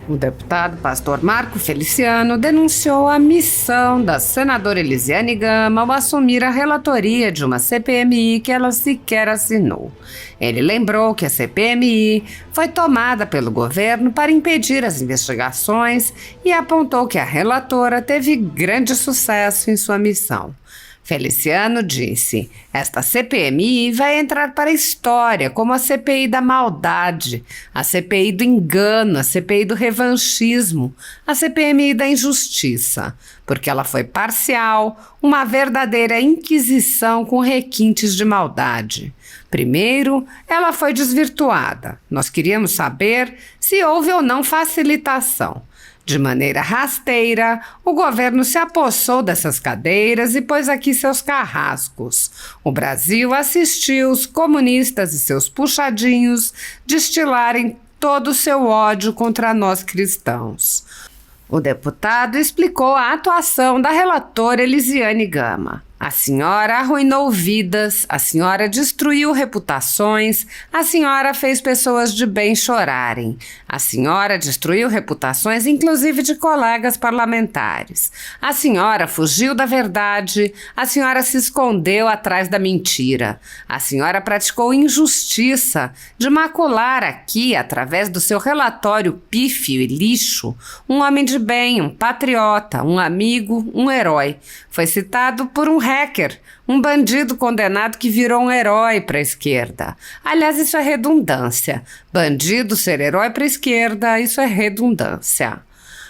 O deputado pastor Marco Feliciano denunciou a missão da senadora Elisiane Gama ao assumir a relatoria de uma CPMI que ela sequer assinou. Ele lembrou que a CPMI foi tomada pelo governo para impedir as investigações e apontou que a relatora teve grande sucesso em sua missão. Feliciano disse: esta CPMI vai entrar para a história como a CPI da maldade, a CPI do engano, a CPI do revanchismo, a CPMI da injustiça, porque ela foi parcial, uma verdadeira inquisição com requintes de maldade. Primeiro, ela foi desvirtuada. Nós queríamos saber se houve ou não facilitação. De maneira rasteira, o governo se apossou dessas cadeiras e pôs aqui seus carrascos. O Brasil assistiu os comunistas e seus puxadinhos destilarem todo o seu ódio contra nós cristãos. O deputado explicou a atuação da relatora Elisiane Gama. A senhora arruinou vidas, a senhora destruiu reputações, a senhora fez pessoas de bem chorarem. A senhora destruiu reputações, inclusive de colegas parlamentares. A senhora fugiu da verdade, a senhora se escondeu atrás da mentira. A senhora praticou injustiça de macular aqui, através do seu relatório pífio e lixo, um homem de bem, um patriota, um amigo, um herói. Foi citado por um hacker, um bandido condenado que virou um herói para a esquerda. Aliás, isso é redundância. Bandido ser herói para a esquerda, isso é redundância.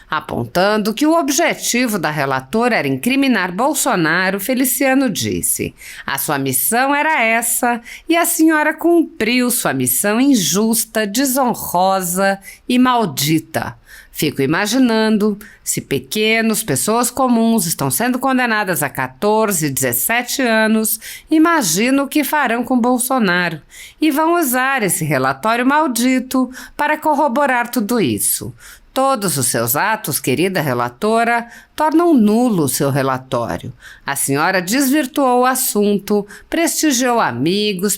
Apontando que o objetivo da relatora era incriminar Bolsonaro, Feliciano disse: a sua missão era essa e a senhora cumpriu sua missão injusta, desonrosa e maldita. Fico imaginando, se pequenos, pessoas comuns estão sendo condenadas a 14, 17 anos, imagino o que farão com Bolsonaro. E vão usar esse relatório maldito para corroborar tudo isso. Todos os seus atos, querida relatora, tornam nulo o seu relatório. A senhora desvirtuou o assunto, prestigiou amigos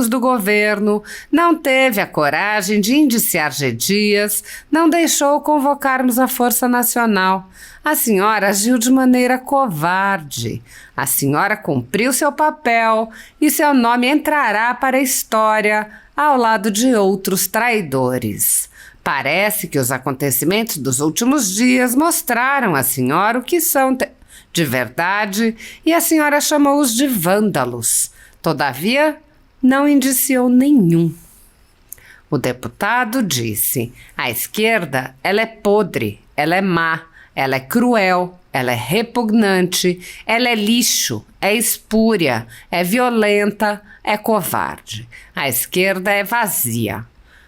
do governo, não teve a coragem de indiciar G. Dias, não deixou convocarmos a Força Nacional. A senhora agiu de maneira covarde. A senhora cumpriu seu papel e seu nome entrará para a história ao lado de outros traidores. Parece que os acontecimentos dos últimos dias mostraram à senhora o que são de verdade e a senhora chamou-os de vândalos. Todavia, não indiciou nenhum. O deputado disse: a esquerda, ela é podre, ela é má, ela é cruel, ela é repugnante, ela é lixo, é espúria, é violenta, é covarde. A esquerda é vazia.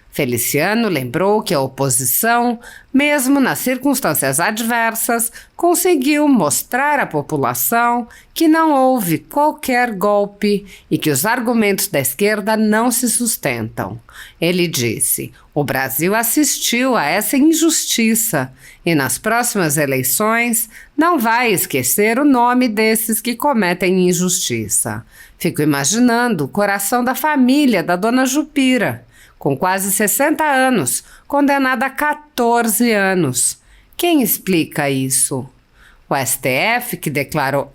Feliciano lembrou que a oposição, mesmo nas circunstâncias adversas, conseguiu mostrar à população que não houve qualquer golpe e que os argumentos da esquerda não se sustentam. Ele disse: o Brasil assistiu a essa injustiça e nas próximas eleições não vai esquecer o nome desses que cometem injustiça. Fico imaginando o coração da família da dona Jupira, com quase 60 anos, condenada a 14 anos. Quem explica isso? O STF, que declarou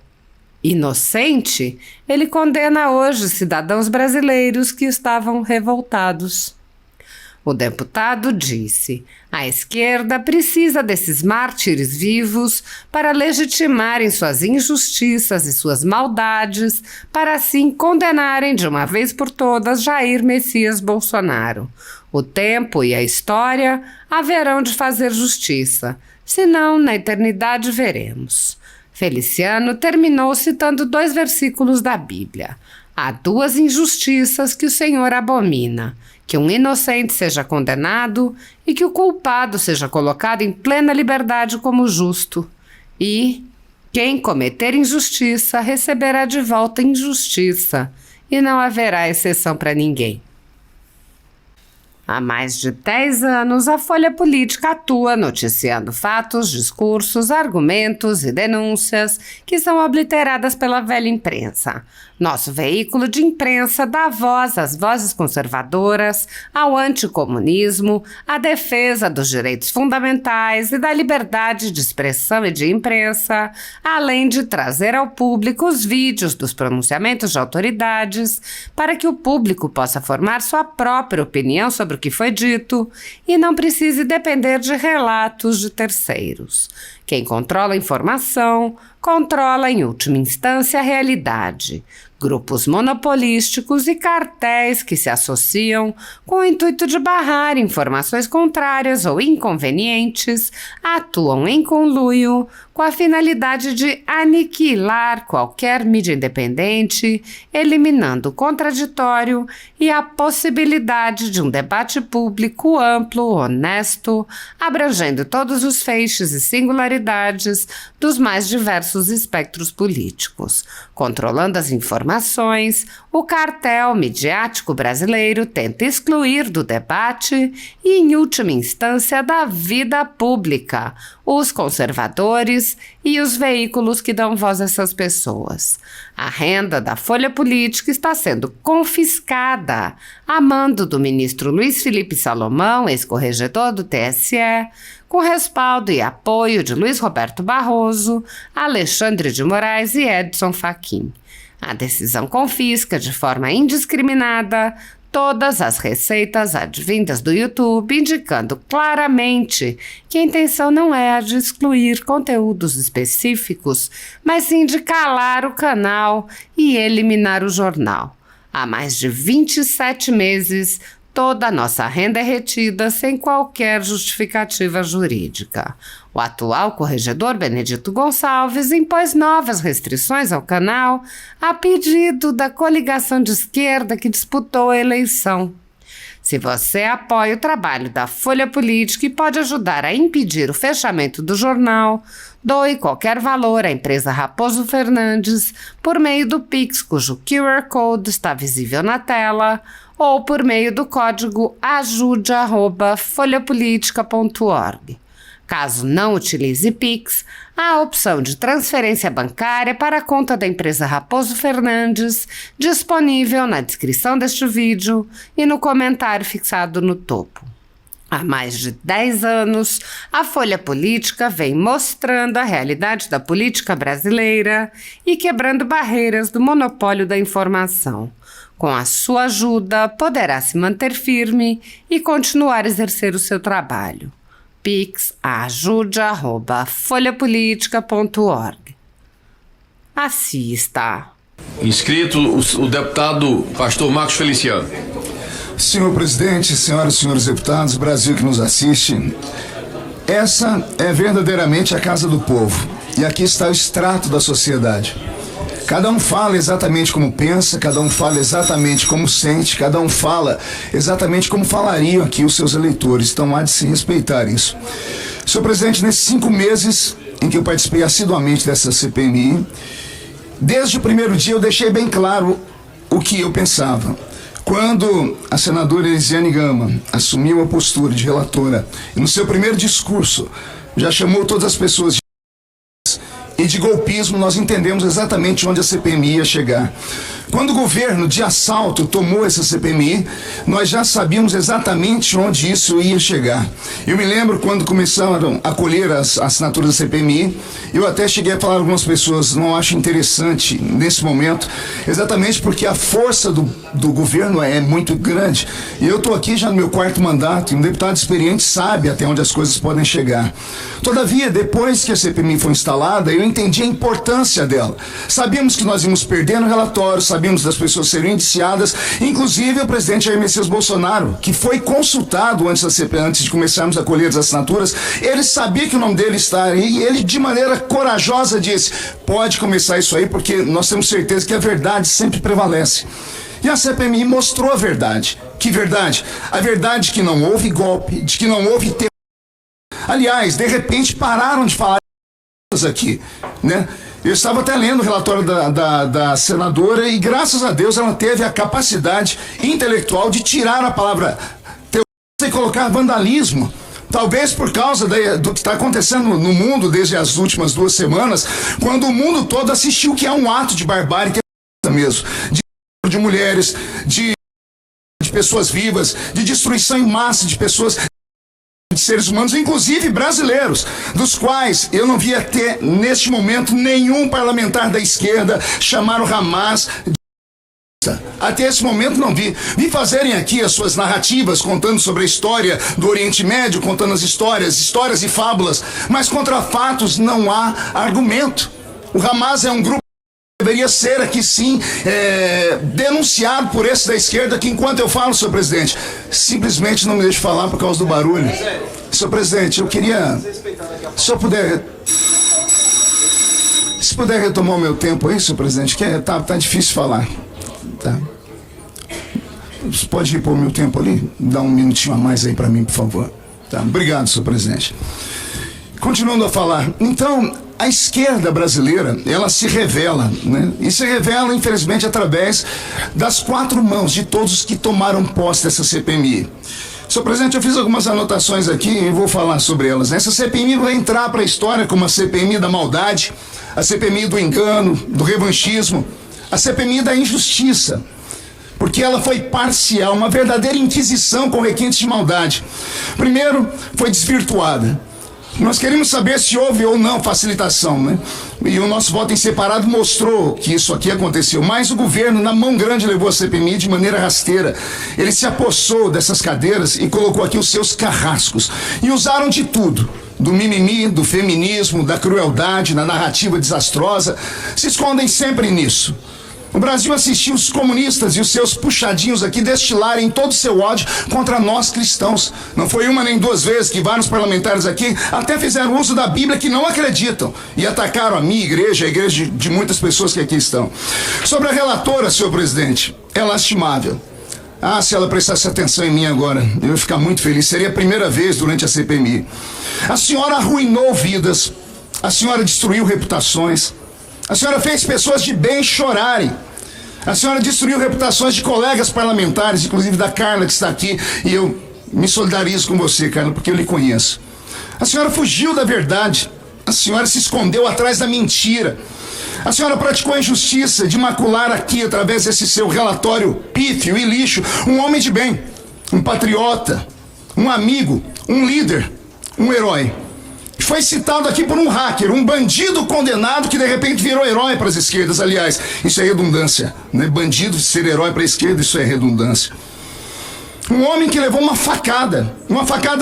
inocente, ele condena hoje cidadãos brasileiros que estavam revoltados. O deputado disse: a esquerda precisa desses mártires vivos para legitimarem suas injustiças e suas maldades, para assim condenarem de uma vez por todas Jair Messias Bolsonaro. O tempo e a história haverão de fazer justiça, senão na eternidade veremos. Feliciano terminou citando 2 versículos da Bíblia. Há 2 injustiças que o Senhor abomina: que um inocente seja condenado e que o culpado seja colocado em plena liberdade como justo. E quem cometer injustiça receberá de volta injustiça, e não haverá exceção para ninguém. Há mais de 10 anos, a Folha Política atua noticiando fatos, discursos, argumentos e denúncias que são obliteradas pela velha imprensa. Nosso veículo de imprensa dá voz às vozes conservadoras, ao anticomunismo, à defesa dos direitos fundamentais e da liberdade de expressão e de imprensa, além de trazer ao público os vídeos dos pronunciamentos de autoridades para que o público possa formar sua própria opinião sobre o que foi dito e não precise depender de relatos de terceiros. Quem controla a informação, controla em última instância a realidade. Grupos monopolísticos e cartéis que se associam com o intuito de barrar informações contrárias ou inconvenientes atuam em conluio com a finalidade de aniquilar qualquer mídia independente, eliminando o contraditório e a possibilidade de um debate público amplo, honesto, abrangendo todos os feixes e singularidades dos mais diversos espectros políticos. Controlando as informações, o cartel midiático brasileiro tenta excluir do debate e, em última instância, da vida pública, os conservadores e os veículos que dão voz a essas pessoas. A renda da Folha Política está sendo confiscada a mando do ministro Luiz Felipe Salomão, ex-corregedor do TSE, com respaldo e apoio de Luiz Roberto Barroso, Alexandre de Moraes e Edson Fachin. A decisão confisca de forma indiscriminada todas as receitas advindas do YouTube, indicando claramente que a intenção não é a de excluir conteúdos específicos, mas sim de calar o canal e eliminar o jornal. Há mais de 27 meses, toda a nossa renda é retida sem qualquer justificativa jurídica. O atual corregedor Benedito Gonçalves impôs novas restrições ao canal a pedido da coligação de esquerda que disputou a eleição. Se você apoia o trabalho da Folha Política e pode ajudar a impedir o fechamento do jornal, doe qualquer valor à empresa Raposo Fernandes por meio do Pix, cujo QR Code está visível na tela, ou por meio do código ajude@folhapolitica.org. Caso não utilize Pix, há a opção de transferência bancária para a conta da empresa Raposo Fernandes, disponível na descrição deste vídeo e no comentário fixado no topo. Há mais de 10 anos, a Folha Política vem mostrando a realidade da política brasileira e quebrando barreiras do monopólio da informação. Com a sua ajuda, poderá se manter firme e continuar a exercer o seu trabalho. Pix ajude@folhapolitica.org. Assista. Inscrito o deputado pastor Marcos Feliciano. Senhor presidente, senhoras e senhores deputados, Brasil que nos assiste, essa é verdadeiramente a casa do povo. E aqui está o extrato da sociedade. Cada um fala exatamente como pensa, cada um fala exatamente como sente, cada um fala exatamente como falariam aqui os seus eleitores. Então há de se respeitar isso. Senhor presidente, nesses 5 meses em que eu participei assiduamente dessa CPMI, desde o primeiro dia eu deixei bem claro o que eu pensava. Quando a senadora Elisiane Gama assumiu a postura de relatora e no seu primeiro discurso já chamou todas as pessoas e de golpismo, nós entendemos exatamente onde a CPMI ia chegar. Quando o governo de assalto tomou essa CPMI, nós já sabíamos exatamente onde isso ia chegar. Eu me lembro quando começaram a colher as assinaturas da CPMI, eu até cheguei a falar a algumas pessoas, não acho interessante nesse momento, exatamente porque a força do governo é muito grande. E eu estou aqui já no meu 4º mandato, e um deputado experiente sabe até onde as coisas podem chegar. Todavia, depois que a CPMI foi instalada, eu entendi a importância dela. Sabíamos que nós íamos perdendo relatórios, sabíamos das pessoas serem indiciadas, inclusive o presidente Jair Messias Bolsonaro, que foi consultado antes de começarmos a colher as assinaturas, ele sabia que o nome dele estaria e ele de maneira corajosa disse, pode começar isso aí porque nós temos certeza que a verdade sempre prevalece. E a CPMI mostrou a verdade. Que verdade? A verdade de que não houve golpe, de que não houve tempo. Aliás, de repente pararam de falar aqui, né? Eu estava até lendo o relatório da senadora e graças a Deus ela teve a capacidade intelectual de tirar a palavra terrorista e colocar vandalismo. Talvez por causa do que está acontecendo no mundo desde as últimas 2 semanas, quando o mundo todo assistiu que é um ato de barbárie terrorista mesmo, de mulheres, de pessoas vivas, de destruição em massa de pessoas, de seres humanos, inclusive brasileiros, dos quais eu não vi até neste momento nenhum parlamentar da esquerda chamar o Hamas de... Até esse momento não vi. Vi fazerem aqui as suas narrativas, contando sobre a história do Oriente Médio, contando as histórias e fábulas, mas contra fatos não há argumento. O Hamas é um grupo que deveria ser aqui sim denunciado por esse da esquerda, que enquanto eu falo, senhor presidente, simplesmente não me deixa falar por causa do barulho. Senhor presidente, eu queria... Se puder retomar o meu tempo aí, senhor presidente, que tá difícil falar. Tá. Você pode repor o meu tempo ali? Dá um minutinho a mais aí para mim, por favor. Tá. Obrigado, senhor presidente. Continuando a falar, então, a esquerda brasileira, ela se revela, né? E se revela, infelizmente, através das 4 mãos de todos os que tomaram posse dessa CPMI. Senhor presidente, eu fiz algumas anotações aqui e vou falar sobre elas. Essa CPMI vai entrar para a história como a CPMI da maldade, a CPMI do engano, do revanchismo, a CPMI da injustiça, porque ela foi parcial, uma verdadeira inquisição com requintes de maldade. Primeiro, foi desvirtuada. Nós queremos saber se houve ou não facilitação, né? E o nosso voto em separado mostrou que isso aqui aconteceu. Mas o governo, na mão grande, levou a CPMI de maneira rasteira. Ele se apossou dessas cadeiras e colocou aqui os seus carrascos. E usaram de tudo. Do mimimi, do feminismo, da crueldade, da narrativa desastrosa. Se escondem sempre nisso. O Brasil assistiu os comunistas e os seus puxadinhos aqui destilarem todo o seu ódio contra nós cristãos. Não foi uma nem 2 vezes que vários parlamentares aqui até fizeram uso da Bíblia que não acreditam e atacaram a minha igreja, a igreja de muitas pessoas que aqui estão. Sobre a relatora, senhor presidente, é lastimável. Se ela prestasse atenção em mim agora, eu ia ficar muito feliz. Seria a primeira vez durante a CPMI. A senhora arruinou vidas, a senhora destruiu reputações, a senhora fez pessoas de bem chorarem. A senhora destruiu reputações de colegas parlamentares, inclusive da Carla que está aqui, e eu me solidarizo com você, Carla, porque eu lhe conheço. A senhora fugiu da verdade. A senhora se escondeu atrás da mentira. A senhora praticou a injustiça de macular aqui, através desse seu relatório pífio e lixo, um homem de bem, um patriota, um amigo, um líder, um herói. Foi citado aqui por um hacker, um bandido condenado que de repente virou herói para as esquerdas. Aliás, isso é redundância, né? Bandido ser herói para a esquerda, isso é redundância. Um homem que levou uma facada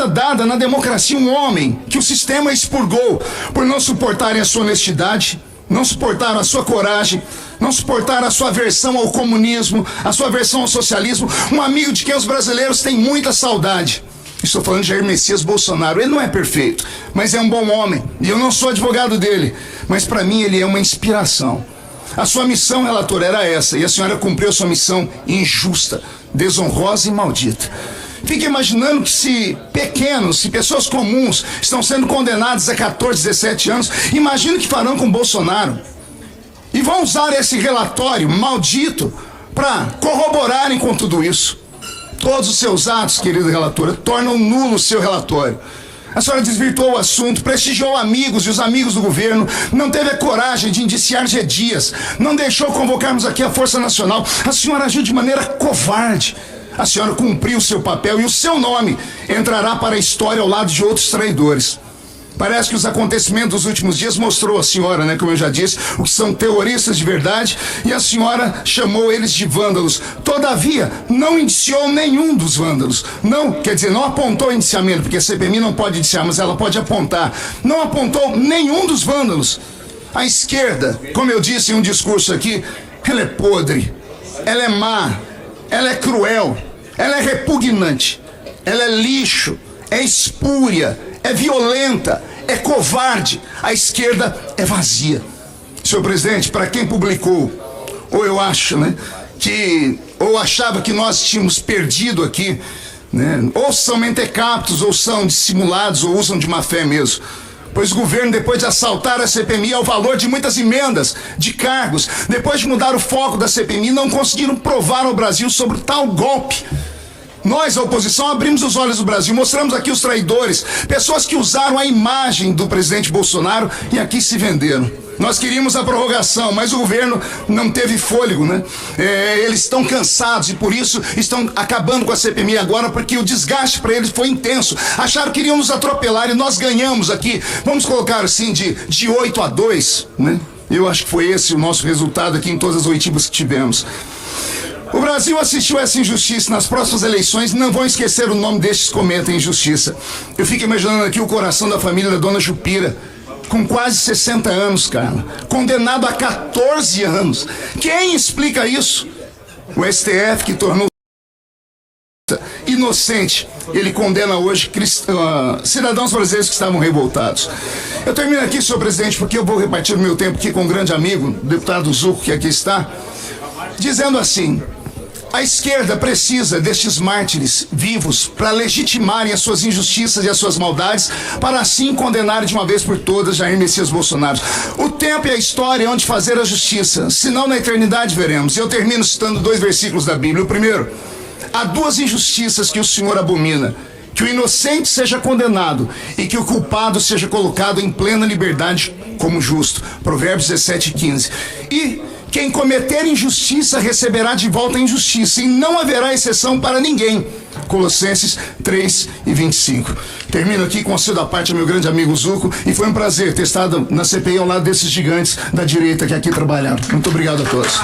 dada na democracia, um homem que o sistema expurgou por não suportarem a sua honestidade, não suportaram a sua coragem, não suportaram a sua aversão ao comunismo, a sua aversão ao socialismo, um amigo de quem os brasileiros têm muita saudade. Estou falando de Jair Messias Bolsonaro. Ele não é perfeito, mas é um bom homem. E eu não sou advogado dele. Mas para mim ele é uma inspiração. A sua missão, relator, era essa. E a senhora cumpriu a sua missão injusta, desonrosa e maldita. Fique imaginando que se pessoas comuns estão sendo condenadas a 14, 17 anos, imagina o que farão com Bolsonaro. E vão usar esse relatório maldito para corroborarem com tudo isso. Todos os seus atos, querida relatora, tornam nulo o seu relatório. A senhora desvirtuou o assunto, prestigiou amigos e os amigos do governo, não teve a coragem de indiciar G. Dias, não deixou convocarmos aqui a Força Nacional. A senhora agiu de maneira covarde. A senhora cumpriu o seu papel e o seu nome entrará para a história ao lado de outros traidores. Parece que os acontecimentos dos últimos dias mostrou a senhora, né, como eu já disse, o que são terroristas de verdade, e a senhora chamou eles de vândalos. Todavia, não indiciou nenhum dos vândalos. Não, quer dizer, não apontou indiciamento, porque a CPMI não pode indiciar, mas ela pode apontar. Não apontou nenhum dos vândalos. A esquerda, como eu disse em um discurso aqui, ela é podre, ela é má, ela é cruel, ela é repugnante, ela é lixo, é espúria, é violenta, é covarde. A esquerda é vazia. Senhor presidente, para quem publicou, ou eu acho, né, ou achava que nós tínhamos perdido aqui, né, ou são mentecaptos, ou são dissimulados, ou usam de má fé mesmo. Pois o governo, depois de assaltar a CPMI ao valor de muitas emendas, de cargos, depois de mudar o foco da CPMI, não conseguiram provar ao Brasil sobre tal golpe. Nós, a oposição, abrimos os olhos do Brasil, mostramos aqui os traidores, pessoas que usaram a imagem do presidente Bolsonaro e aqui se venderam. Nós queríamos a prorrogação, mas o governo não teve fôlego, né? Eles estão cansados e por isso estão acabando com a CPMI agora, porque o desgaste para eles foi intenso. Acharam que iriam nos atropelar e nós ganhamos aqui, vamos colocar assim, de 8-2, né? Eu acho que foi esse o nosso resultado aqui em todas as oitivas que tivemos. O Brasil assistiu a essa injustiça. Nas próximas eleições não vão esquecer o nome destes que cometem injustiça. Eu fico imaginando aqui o coração da família da dona Jupira, com quase 60 anos, cara, condenado a 14 anos. Quem explica isso? O STF, que tornou inocente, ele condena hoje cidadãos brasileiros que estavam revoltados. Eu termino aqui, senhor presidente, porque eu vou repartir o meu tempo aqui com um grande amigo, o deputado Zucco, que aqui está, dizendo assim: a esquerda precisa destes mártires vivos para legitimarem as suas injustiças e as suas maldades, para assim condenarem de uma vez por todas Jair Messias Bolsonaro. O tempo e a história é onde fazer a justiça, senão na eternidade veremos. Eu termino citando 2 versículos da Bíblia. O primeiro: há 2 injustiças que o Senhor abomina: que o inocente seja condenado e que o culpado seja colocado em plena liberdade como justo. Provérbios 17:15. E quem cometer injustiça receberá de volta a injustiça, e não haverá exceção para ninguém. Colossenses 3:25. Termino aqui com a sua da parte ao meu grande amigo Zucco, e foi um prazer ter estado na CPI ao lado desses gigantes da direita que aqui trabalharam. Muito obrigado a todos.